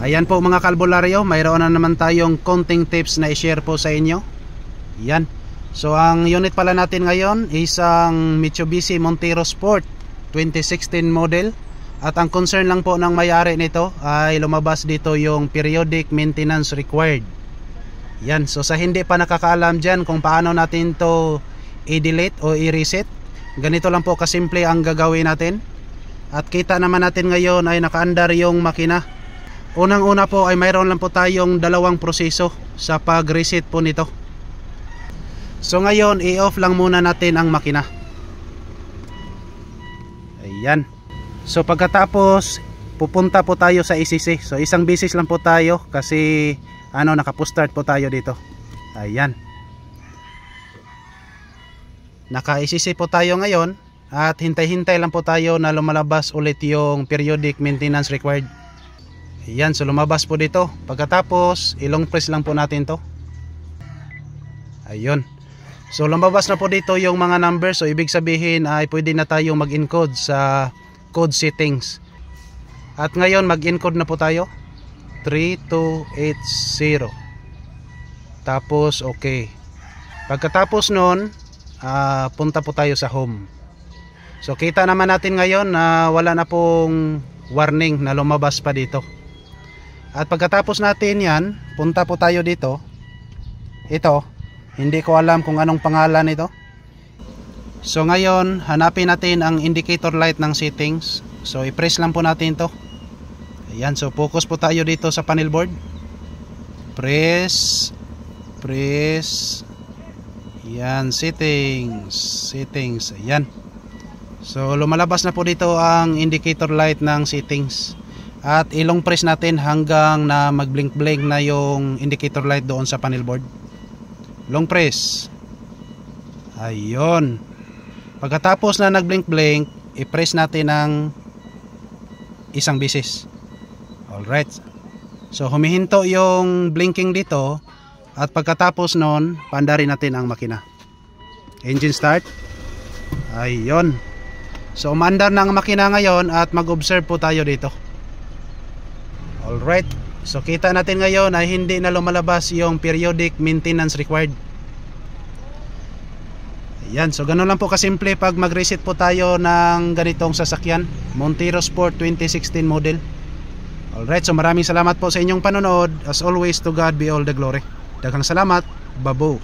Ayan po mga kalbularyo, mayroon na naman tayong konting tips na i-share po sa inyo. Yan. So ang unit pala natin ngayon isang Mitsubishi Montero Sport 2016 model. At ang concern lang po ng may-ari nito ay lumabas dito yung periodic maintenance required. Yan. So sa hindi pa nakakaalam dyan kung paano natin to i-delete o i-reset, ganito lang po kasimple ang gagawin natin. At kita naman natin ngayon ay nakaandar yung makina. Unang-una po ay mayroon lang po tayong dalawang proseso sa pag-reset po nito. So ngayon i-off lang muna natin ang makina. Ayan. So pagkatapos pupunta po tayo sa ECC. So isang bisis lang po tayo kasi naka-push-start po tayo dito. Ayan. Naka-ECC po tayo ngayon at hintay-hintay lang po tayo na lumalabas ulit yung periodic maintenance required. Ayan, so lumabas po dito. Pagkatapos, ilong press lang po natin to. Ayun. So lumabas na po dito yung mga numbers. So ibig sabihin ay pwede na tayong mag-encode sa code settings. At ngayon mag-encode na po tayo. 3280. Tapos okay. Pagkatapos nun, punta po tayo sa home. So kita naman natin ngayon na wala na pong warning na lumabas pa dito. At pagkatapos natin yan, punta po tayo dito. Ito, hindi ko alam kung anong pangalan ito. So ngayon, hanapin natin ang indicator light ng settings. So i-press lang po natin to. Ayan, so focus po tayo dito sa panel board. Press. Yan, settings. Ayan. So lumalabas na po dito ang indicator light ng settings. At ilong press natin hanggang na mag-blink-blink na yung indicator light doon sa panel board. Long press. Ayun. Pagkatapos na nag-blink-blink, i-press natin ng isang bisis. Alright. So humihinto yung blinking dito. At pagkatapos nun, paandarin natin ang makina. Engine start. Ayun. So umandar na ang makina ngayon at mag-observe po tayo dito. Alright. So kita natin ngayon ay hindi na lumalabas yung periodic maintenance required. Ayan. So ganun lang po kasimple pag mag-reset po tayo ng ganitong sasakyan. Montero Sport 2016 model. Alright. So maraming salamat po sa inyong panonood. As always, to God be all the glory. Daghang salamat. Babo.